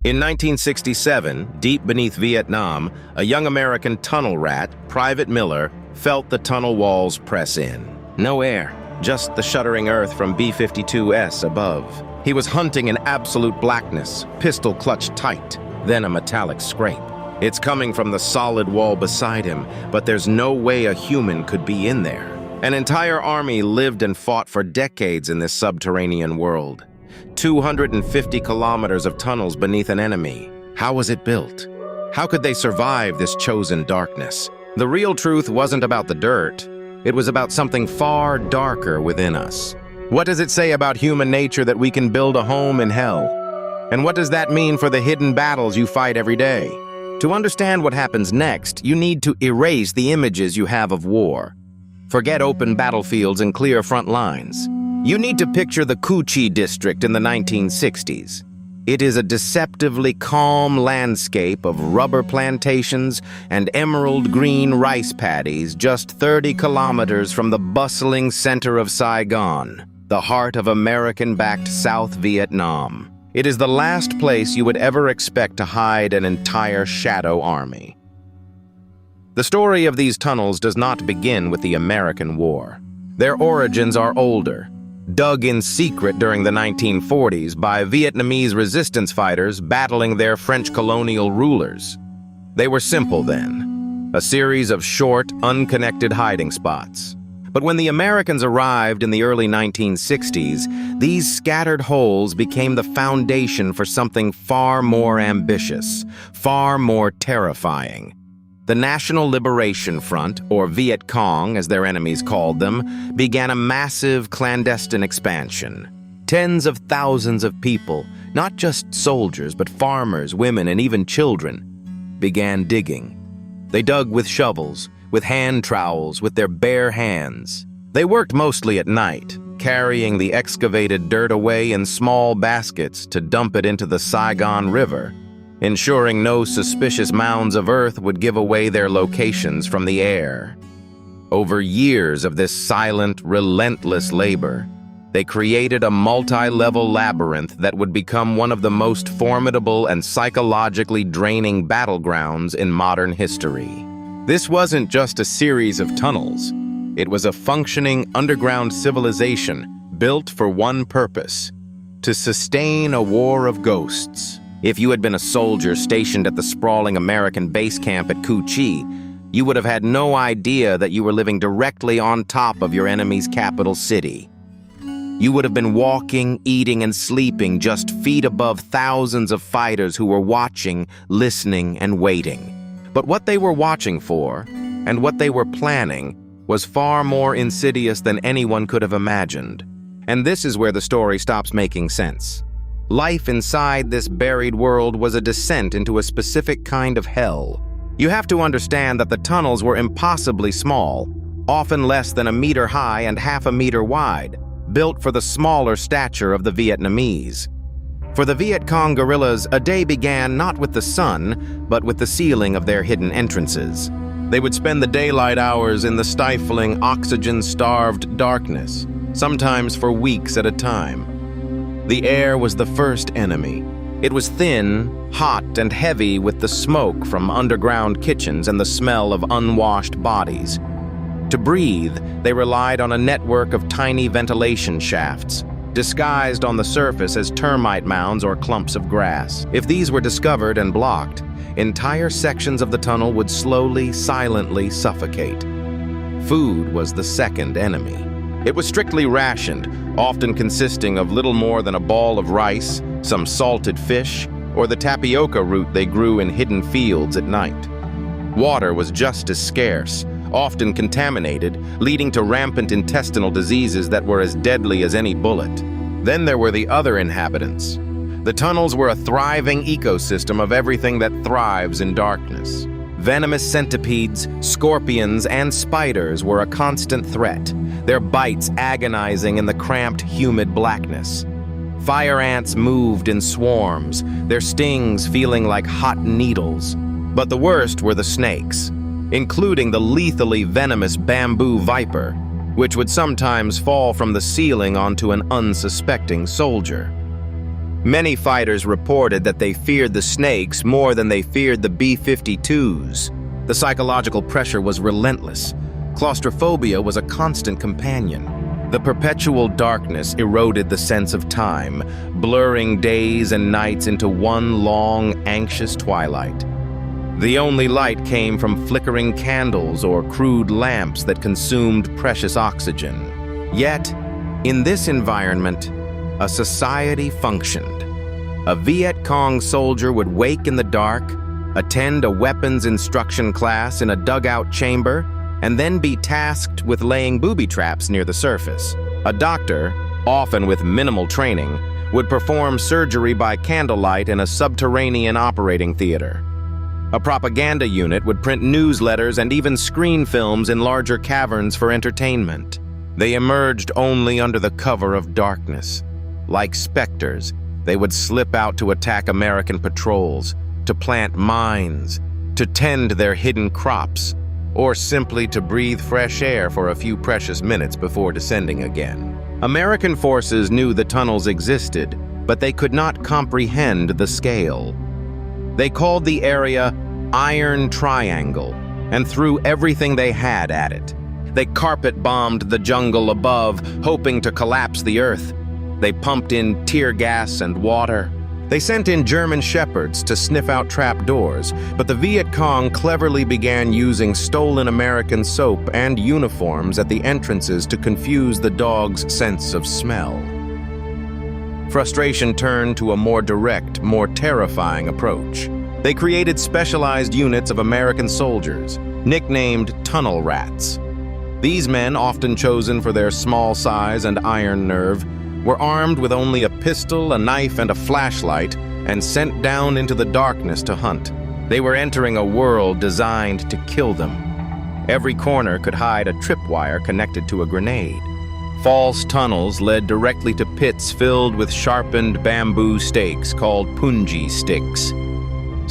In 1967, deep beneath Vietnam, a young American tunnel rat, Private Miller, felt the tunnel walls press in. No air, just the shuddering earth from B-52S above. He was hunting in absolute blackness, pistol clutched tight, then a metallic scrape. It's coming from the solid wall beside him, but there's no way a human could be in there. An entire army lived and fought for decades in this subterranean world. 250 kilometers of tunnels beneath an enemy. How was it built? How could they survive this chosen darkness? The real truth wasn't about the dirt. It was about something far darker within us. What does it say about human nature that we can build a home in hell? And what does that mean for the hidden battles you fight every day? To understand what happens next, you need to erase the images you have of war. Forget open battlefields and clear front lines. You need to picture the Cu Chi district in the 1960s. It is a deceptively calm landscape of rubber plantations and emerald green rice paddies just 30 kilometers from the bustling center of Saigon, the heart of American-backed South Vietnam. It is the last place you would ever expect to hide an entire shadow army. The story of these tunnels does not begin with the American War. Their origins are older, dug in secret during the 1940s by Vietnamese resistance fighters battling their French colonial rulers. They were simple then, a series of short, unconnected hiding spots. But when the Americans arrived in the early 1960s, these scattered holes became the foundation for something far more ambitious, far more terrifying. The National Liberation Front, or Viet Cong as their enemies called them, began a massive clandestine expansion. Tens of thousands of people, not just soldiers but farmers, women, and even children, began digging. They dug with shovels, with hand trowels, with their bare hands. They worked mostly at night, carrying the excavated dirt away in small baskets to dump it into the Saigon River, ensuring no suspicious mounds of earth would give away their locations from the air. Over years of this silent, relentless labor, they created a multi-level labyrinth that would become one of the most formidable and psychologically draining battlegrounds in modern history. This wasn't just a series of tunnels. It was a functioning underground civilization built for one purpose: to sustain a war of ghosts. If you had been a soldier stationed at the sprawling American base camp at Cu Chi, you would have had no idea that you were living directly on top of your enemy's capital city. You would have been walking, eating, and sleeping just feet above thousands of fighters who were watching, listening, and waiting. But what they were watching for, and what they were planning, was far more insidious than anyone could have imagined. And this is where the story stops making sense. Life inside this buried world was a descent into a specific kind of hell. You have to understand that the tunnels were impossibly small, often less than a meter high and half a meter wide, built for the smaller stature of the Vietnamese. For the Viet Cong guerrillas, a day began not with the sun, but with the ceiling of their hidden entrances. They would spend the daylight hours in the stifling, oxygen-starved darkness, sometimes for weeks at a time. The air was the first enemy. It was thin, hot, and heavy with the smoke from underground kitchens and the smell of unwashed bodies. To breathe, they relied on a network of tiny ventilation shafts, disguised on the surface as termite mounds or clumps of grass. If these were discovered and blocked, entire sections of the tunnel would slowly, silently suffocate. Food was the second enemy. It was strictly rationed, often consisting of little more than a ball of rice, some salted fish, or the tapioca root they grew in hidden fields at night. Water was just as scarce, often contaminated, leading to rampant intestinal diseases that were as deadly as any bullet. Then there were the other inhabitants. The tunnels were a thriving ecosystem of everything that thrives in darkness. Venomous centipedes, scorpions, and spiders were a constant threat, their bites agonizing in the cramped, humid blackness. Fire ants moved in swarms, their stings feeling like hot needles. But the worst were the snakes, including the lethally venomous bamboo viper, which would sometimes fall from the ceiling onto an unsuspecting soldier. Many fighters reported that they feared the snakes more than they feared the B-52s. The psychological pressure was relentless. Claustrophobia was a constant companion. The perpetual darkness eroded the sense of time, blurring days and nights into one long, anxious twilight. The only light came from flickering candles or crude lamps that consumed precious oxygen. Yet, in this environment, a society functioned. A Viet Cong soldier would wake in the dark, attend a weapons instruction class in a dugout chamber, and then be tasked with laying booby traps near the surface. A doctor, often with minimal training, would perform surgery by candlelight in a subterranean operating theater. A propaganda unit would print newsletters and even screen films in larger caverns for entertainment. They emerged only under the cover of darkness. Like specters, they would slip out to attack American patrols, to plant mines, to tend their hidden crops, or simply to breathe fresh air for a few precious minutes before descending again. American forces knew the tunnels existed, but they could not comprehend the scale. They called the area Iron Triangle and threw everything they had at it. They carpet-bombed the jungle above, hoping to collapse the earth. They pumped in tear gas and water. They sent in German shepherds to sniff out trapdoors, but the Viet Cong cleverly began using stolen American soap and uniforms at the entrances to confuse the dogs' sense of smell. Frustration turned to a more direct, more terrifying approach. They created specialized units of American soldiers, nicknamed tunnel rats. These men, often chosen for their small size and iron nerve, were armed with only a pistol, a knife, and a flashlight, and sent down into the darkness to hunt. They were entering a world designed to kill them. Every corner could hide a tripwire connected to a grenade. False tunnels led directly to pits filled with sharpened bamboo stakes called punji sticks.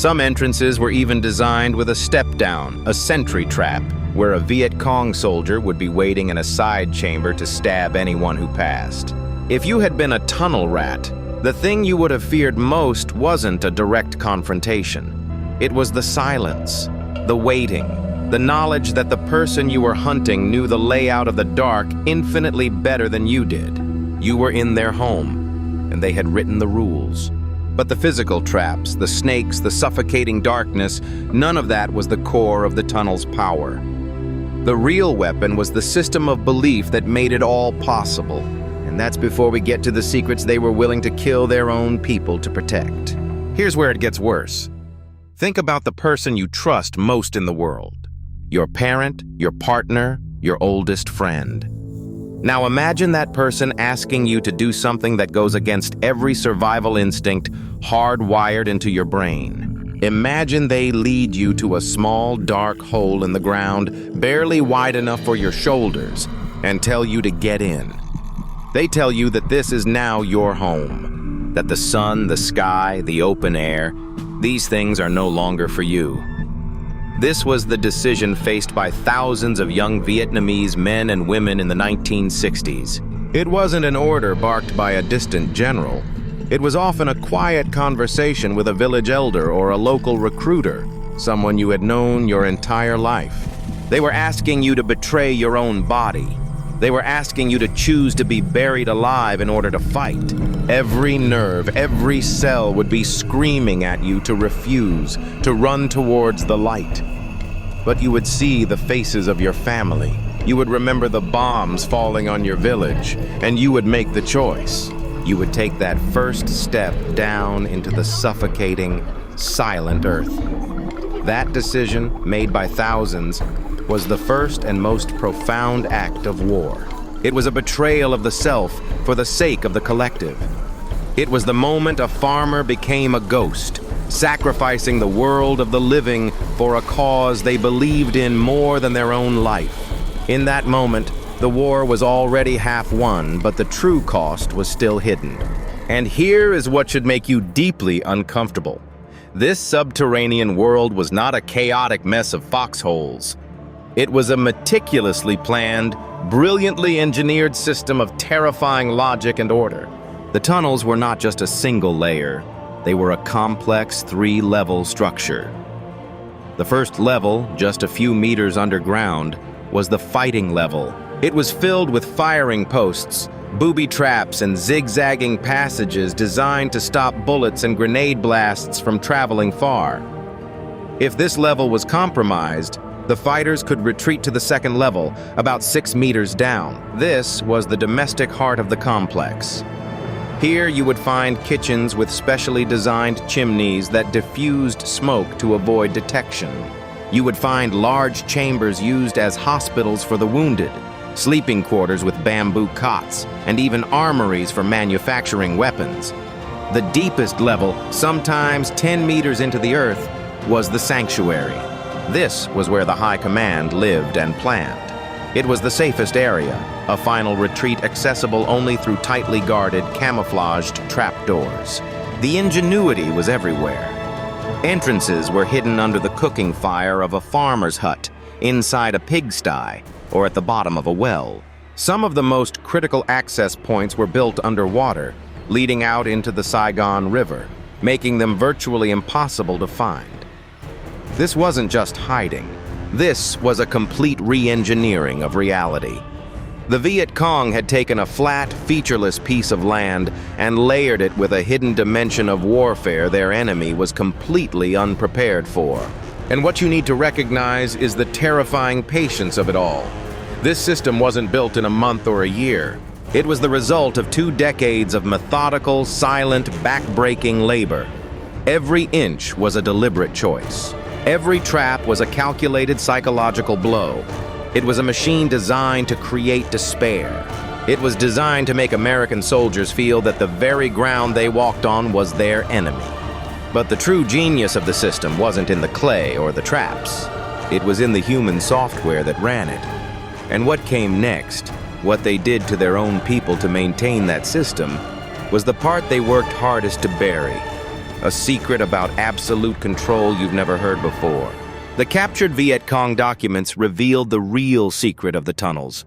Some entrances were even designed with a step-down, a sentry trap, where a Viet Cong soldier would be waiting in a side chamber to stab anyone who passed. If you had been a tunnel rat, the thing you would have feared most wasn't a direct confrontation. It was the silence, the waiting, the knowledge that the person you were hunting knew the layout of the dark infinitely better than you did. You were in their home, and they had written the rules. But the physical traps, the snakes, the suffocating darkness, none of that was the core of the tunnel's power. The real weapon was the system of belief that made it all possible. And that's before we get to the secrets they were willing to kill their own people to protect. Here's where it gets worse. Think about the person you trust most in the world. Your parent, your partner, your oldest friend. Now imagine that person asking you to do something that goes against every survival instinct hardwired into your brain. Imagine they lead you to a small, dark hole in the ground, barely wide enough for your shoulders, and tell you to get in. They tell you that this is now your home, that the sun, the sky, the open air, these things are no longer for you. This was the decision faced by thousands of young Vietnamese men and women in the 1960s. It wasn't an order barked by a distant general. It was often a quiet conversation with a village elder or a local recruiter, someone you had known your entire life. They were asking you to betray your own body. They were asking you to choose to be buried alive in order to fight. Every nerve, every cell would be screaming at you to refuse, to run towards the light. But you would see the faces of your family. You would remember the bombs falling on your village, and you would make the choice. You would take that first step down into the suffocating, silent earth. That decision, made by thousands, was the first and most profound act of war. It was a betrayal of the self for the sake of the collective. It was the moment a farmer became a ghost, sacrificing the world of the living for a cause they believed in more than their own life. In that moment, the war was already half won, but the true cost was still hidden. And here is what should make you deeply uncomfortable. This subterranean world was not a chaotic mess of foxholes. It was a meticulously planned, brilliantly engineered system of terrifying logic and order. The tunnels were not just a single layer, they were a complex 3-level structure. The first level, just a few meters underground, was the fighting level. It was filled with firing posts, booby traps, and zigzagging passages designed to stop bullets and grenade blasts from traveling far. If this level was compromised, the fighters could retreat to the second level, about 6 meters down. This was the domestic heart of the complex. Here you would find kitchens with specially designed chimneys that diffused smoke to avoid detection. You would find large chambers used as hospitals for the wounded, sleeping quarters with bamboo cots, and even armories for manufacturing weapons. The deepest level, sometimes 10 meters into the earth, was the sanctuary. This was where the High Command lived and planned. It was the safest area, a final retreat accessible only through tightly guarded, camouflaged trapdoors. The ingenuity was everywhere. Entrances were hidden under the cooking fire of a farmer's hut, inside a pigsty, or at the bottom of a well. Some of the most critical access points were built underwater, leading out into the Saigon River, making them virtually impossible to find. This wasn't just hiding. This was a complete re-engineering of reality. The Viet Cong had taken a flat, featureless piece of land and layered it with a hidden dimension of warfare their enemy was completely unprepared for. And what you need to recognize is the terrifying patience of it all. This system wasn't built in a month or a year. It was the result of 2 decades of methodical, silent, back-breaking labor. Every inch was a deliberate choice. Every trap was a calculated psychological blow. It was a machine designed to create despair. It was designed to make American soldiers feel that the very ground they walked on was their enemy. But the true genius of the system wasn't in the clay or the traps. It was in the human software that ran it. And what came next, what they did to their own people to maintain that system, was the part they worked hardest to bury. A secret about absolute control you've never heard before. The captured Viet Cong documents revealed the real secret of the tunnels.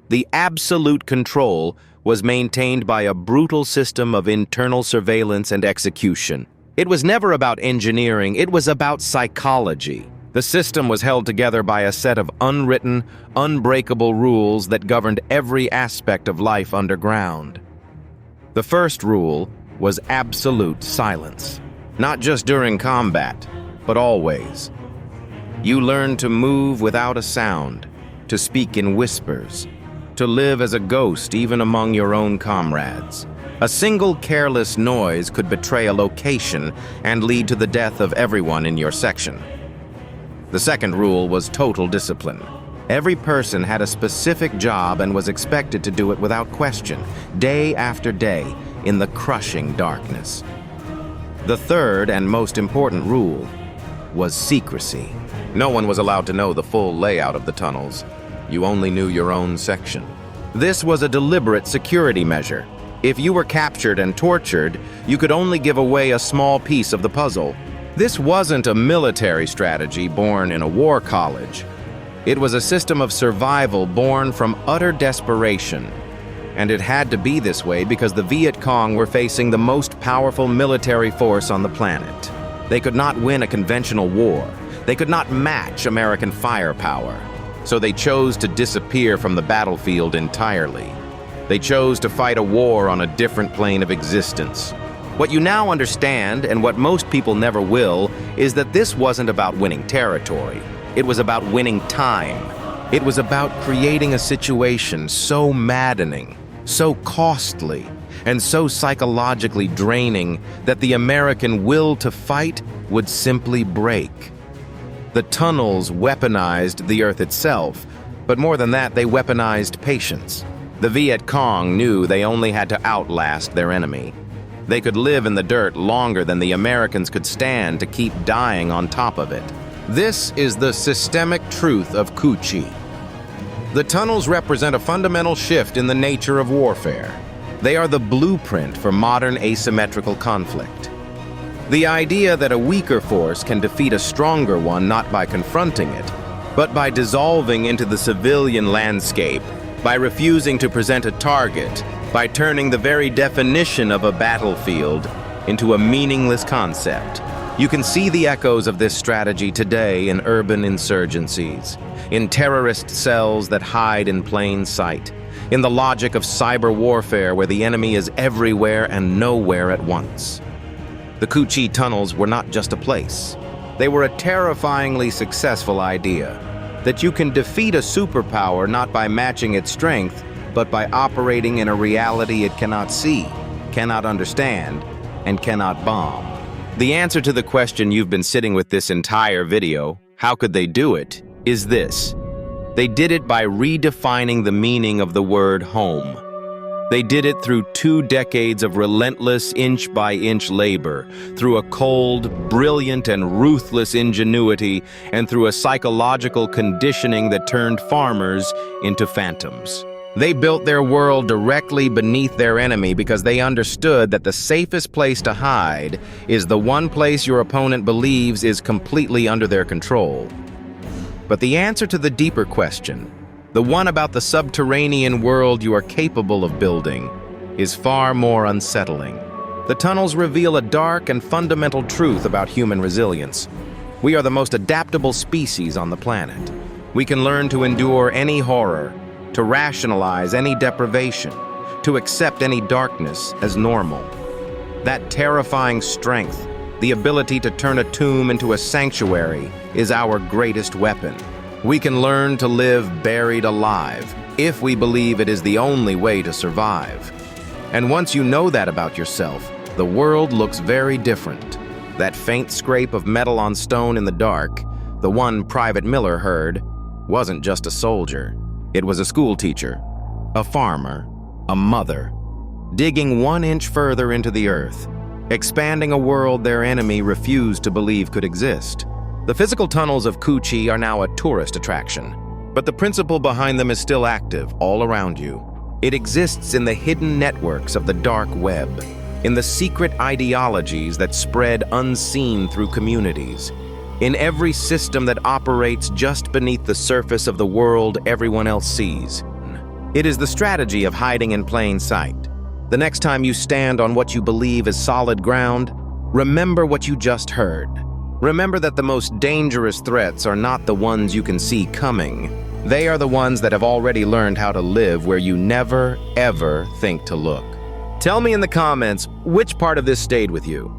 The absolute control was maintained by a brutal system of internal surveillance and execution. It was never about engineering, it was about psychology. The system was held together by a set of unwritten, unbreakable rules that governed every aspect of life underground. The first rule was absolute silence. Not just during combat, but always. You learned to move without a sound, to speak in whispers, to live as a ghost even among your own comrades. A single careless noise could betray a location and lead to the death of everyone in your section. The second rule was total discipline. Every person had a specific job and was expected to do it without question, day after day, in the crushing darkness. The third and most important rule was secrecy. No one was allowed to know the full layout of the tunnels. You only knew your own section. This was a deliberate security measure. If you were captured and tortured, you could only give away a small piece of the puzzle. This wasn't a military strategy born in a war college. It was a system of survival born from utter desperation. And it had to be this way because the Viet Cong were facing the most powerful military force on the planet. They could not win a conventional war. They could not match American firepower. So they chose to disappear from the battlefield entirely. They chose to fight a war on a different plane of existence. What you now understand, and what most people never will, is that this wasn't about winning territory. It was about winning time. It was about creating a situation so maddening, so costly, and so psychologically draining that the American will to fight would simply break. The tunnels weaponized the earth itself, but more than that, they weaponized patience. The Viet Cong knew they only had to outlast their enemy. They could live in the dirt longer than the Americans could stand to keep dying on top of it. This is the systemic truth of Cu Chi. The tunnels represent a fundamental shift in the nature of warfare. They are the blueprint for modern asymmetrical conflict. The idea that a weaker force can defeat a stronger one not by confronting it, but by dissolving into the civilian landscape, by refusing to present a target, by turning the very definition of a battlefield into a meaningless concept. You can see the echoes of this strategy today in urban insurgencies, in terrorist cells that hide in plain sight, in the logic of cyber warfare where the enemy is everywhere and nowhere at once. The Cu Chi tunnels were not just a place. They were a terrifyingly successful idea, that you can defeat a superpower not by matching its strength, but by operating in a reality it cannot see, cannot understand, and cannot bomb. The answer to the question you've been sitting with this entire video, how could they do it, is this. They did it by redefining the meaning of the word home. They did it through 2 decades of relentless inch-by-inch labor, through a cold, brilliant, and ruthless ingenuity, and through a psychological conditioning that turned farmers into phantoms. They built their world directly beneath their enemy because they understood that the safest place to hide is the one place your opponent believes is completely under their control. But the answer to the deeper question, the one about the subterranean world you are capable of building, is far more unsettling. The tunnels reveal a dark and fundamental truth about human resilience. We are the most adaptable species on the planet. We can learn to endure any horror, to rationalize any deprivation, to accept any darkness as normal. That terrifying strength, the ability to turn a tomb into a sanctuary, is our greatest weapon. We can learn to live buried alive if we believe it is the only way to survive. And once you know that about yourself, the world looks very different. That faint scrape of metal on stone in the dark, the one Private Miller heard, wasn't just a soldier. It was a school teacher, a farmer, a mother, digging 1 inch further into the earth, expanding a world their enemy refused to believe could exist. The physical tunnels of Cu Chi are now a tourist attraction, but the principle behind them is still active all around you. It exists in the hidden networks of the dark web, in the secret ideologies that spread unseen through communities, in every system that operates just beneath the surface of the world everyone else sees. It is the strategy of hiding in plain sight. The next time you stand on what you believe is solid ground, remember what you just heard. Remember that the most dangerous threats are not the ones you can see coming. They are the ones that have already learned how to live where you never, ever think to look. Tell me in the comments which part of this stayed with you.